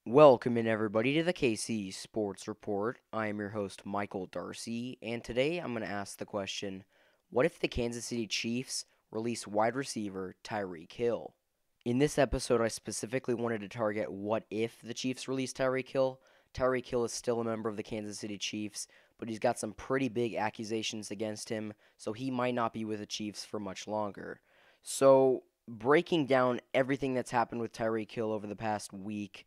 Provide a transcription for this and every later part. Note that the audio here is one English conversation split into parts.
Welcome in everybody to the KC Sports Report. I am your host Michael Darcy, and today I'm going to ask the question, what if the Kansas City Chiefs release wide receiver Tyreek Hill? In this episode, I specifically wanted to target what if the Chiefs release Tyreek Hill. Tyreek Hill is still a member of the Kansas City Chiefs, but he's got some pretty big accusations against him, so he might not be with the Chiefs for much longer. So, breaking down everything that's happened with Tyreek Hill over the past week,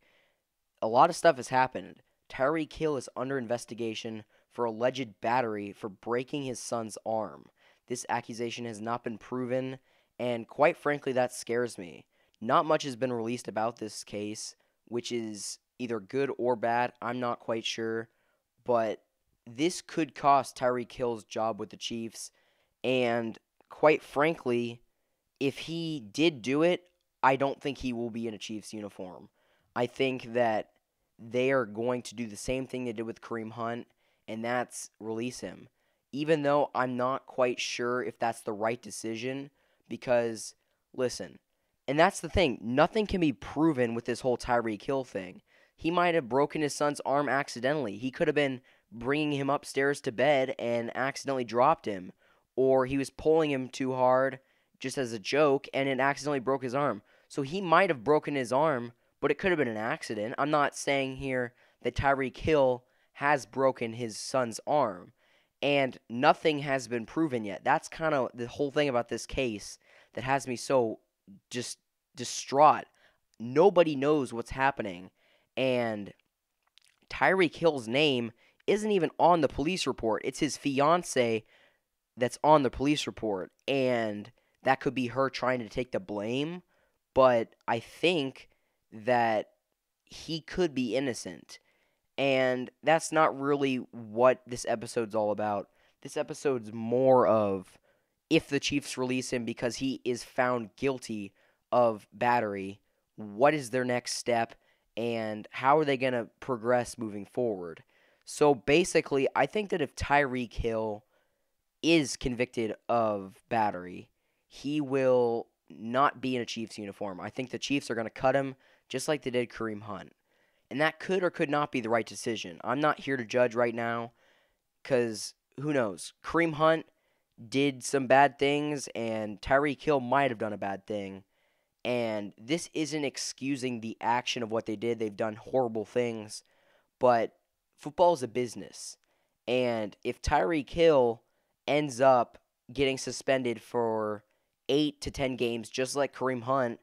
a lot of stuff has happened. Tyreek Hill is under investigation for alleged battery for breaking his son's arm. This accusation has not been proven, and quite frankly, that scares me. Not much has been released about this case, which is either good or bad. I'm not quite sure, but this could cost Tyreek Hill's job with the Chiefs, and quite frankly, if he did do it, I don't think he will be in a Chiefs uniform. I think that they are going to do the same thing they did with Kareem Hunt, and that's release him. Even though I'm not quite sure if that's the right decision, because, listen, and that's the thing, nothing can be proven with this whole Tyreek Hill thing. He might have broken his son's arm accidentally. He could have been bringing him upstairs to bed and accidentally dropped him, or he was pulling him too hard just as a joke and it accidentally broke his arm. So he might have broken his arm, but it could have been an accident. I'm not saying here that Tyreek Hill has broken his son's arm, and nothing has been proven yet. That's kind of the whole thing about this case that has me so just distraught. Nobody knows what's happening, and Tyreek Hill's name isn't even on the police report. It's his fiance that's on the police report, and that could be her trying to take the blame, but I think that he could be innocent. And that's not really what this episode's all about. This episode's more of if the Chiefs release him because he is found guilty of battery, what is their next step and how are they going to progress moving forward? So basically, I think that if Tyreek Hill is convicted of battery, he will not be in a Chiefs uniform. I think the Chiefs are going to cut him just like they did Kareem Hunt. And that could or could not be the right decision. I'm not here to judge right now because who knows? Kareem Hunt did some bad things and Tyreek Hill might have done a bad thing. And this isn't excusing the action of what they did. They've done horrible things. But football is a business. And if Tyreek Hill ends up getting suspended for 8 to 10 games, just like Kareem Hunt,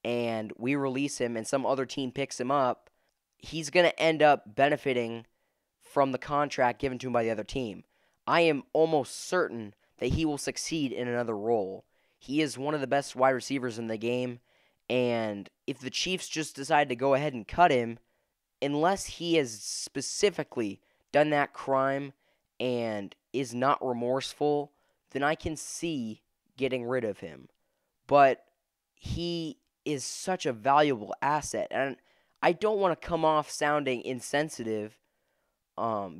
and we release him and some other team picks him up, he's going to end up benefiting from the contract given to him by the other team. I am almost certain that he will succeed in another role. He is one of the best wide receivers in the game, and if the Chiefs just decide to go ahead and cut him, unless he has specifically done that crime and is not remorseful, then I can see getting rid of him. But he is such a valuable asset, and I don't want to come off sounding insensitive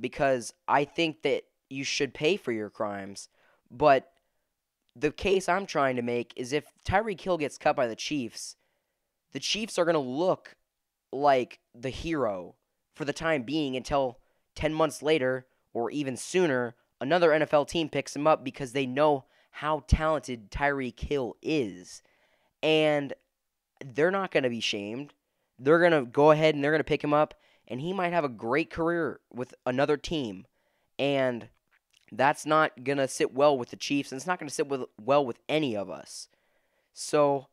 because I think that you should pay for your crimes. But the case I'm trying to make is if Tyreek Hill gets cut by the Chiefs are going to look like the hero for the time being until 10 months later or even sooner, another NFL team picks him up because they know how talented Tyreek Hill is. And they're not going to be shamed. They're going to go ahead and they're going to pick him up, and he might have a great career with another team. And that's not going to sit well with the Chiefs, and it's not going to sit well with any of us. So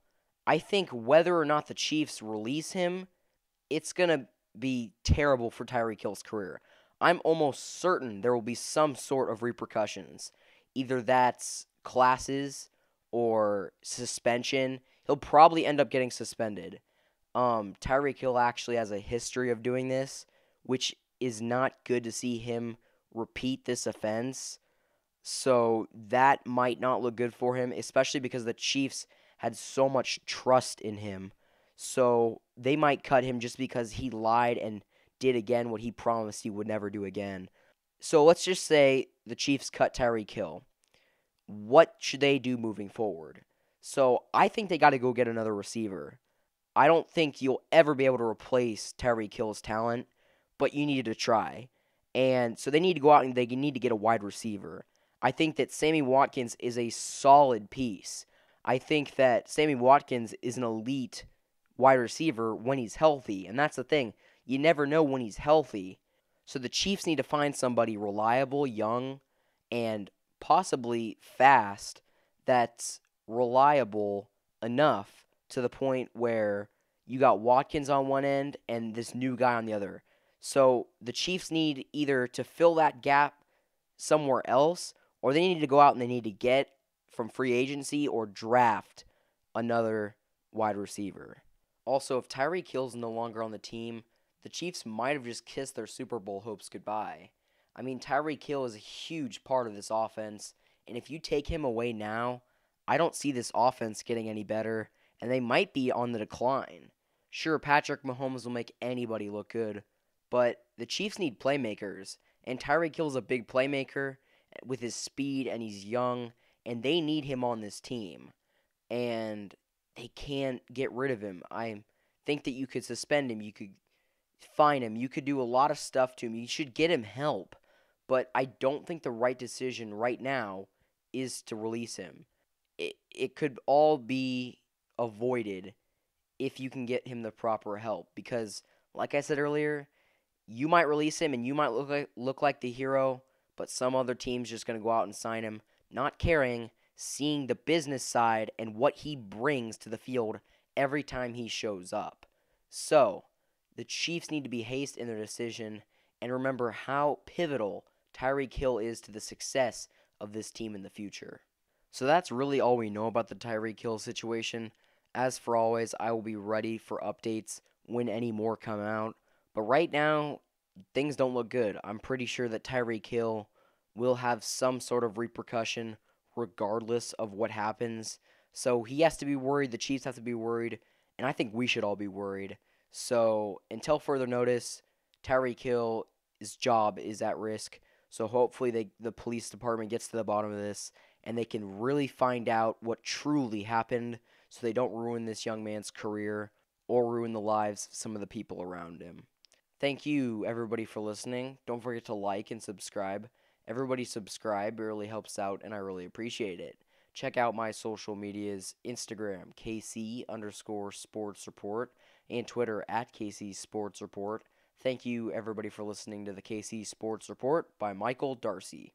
I think whether or not the Chiefs release him, it's going to be terrible for Tyreek Hill's career. I'm almost certain there will be some sort of repercussions. Either that's classes or suspension. He'll probably end up getting suspended. Tyreek Hill actually has a history of doing this, which is not good to see him repeat this offense. So that might not look good for him, especially because the Chiefs had so much trust in him. So they might cut him just because he lied and did again what he promised he would never do again. So let's just say the Chiefs cut Tyreek Hill. What should they do moving forward? So I think they got to go get another receiver. I don't think you'll ever be able to replace Tyreek Hill's talent, but you need to try. And so they need to go out and they need to get a wide receiver. I think that Sammy Watkins is a solid piece. I think that Sammy Watkins is an elite wide receiver when he's healthy, and that's the thing. You never know when he's healthy. So the Chiefs need to find somebody reliable, young, and possibly fast that's reliable enough to the point where you got Watkins on one end and this new guy on the other. So the Chiefs need either to fill that gap somewhere else, or they need to go out and they need to get from free agency or draft another wide receiver. Also, if Tyreek Hill's no longer on the team, the Chiefs might have just kissed their Super Bowl hopes goodbye. I mean, Tyreek Hill is a huge part of this offense, and if you take him away now, I don't see this offense getting any better, and they might be on the decline. Sure, Patrick Mahomes will make anybody look good, but the Chiefs need playmakers, and Tyreek Hill's a big playmaker with his speed, and he's young, and they need him on this team. And they can't get rid of him. I think that you could suspend him, you could fine him, you could do a lot of stuff to him. You should get him help. But I don't think the right decision right now is to release him. It could all be avoided if you can get him the proper help because like I said earlier, you might release him and you might look like the hero, but some other team's just going to go out and sign him, not caring, seeing the business side and what he brings to the field every time he shows up. So, the Chiefs need to be hasty in their decision and remember how pivotal Tyreek Hill is to the success of this team in the future. So that's really all we know about the Tyreek Hill situation. As for always, I will be ready for updates when any more come out. But right now, things don't look good. I'm pretty sure that Tyreek Hill will have some sort of repercussion regardless of what happens. So he has to be worried, the Chiefs have to be worried, and I think we should all be worried. So until further notice, Tyreek Hill's job is at risk. So hopefully the police department gets to the bottom of this and they can really find out what truly happened so they don't ruin this young man's career or ruin the lives of some of the people around him. Thank you, everybody, for listening. Don't forget to like and subscribe. Everybody subscribe. It really helps out, and I really appreciate it. Check out my social medias, Instagram, KC underscore sports report, and Twitter at KC Sports Report. Thank you, everybody, for listening to the KC Sports Report by Michael Darcy.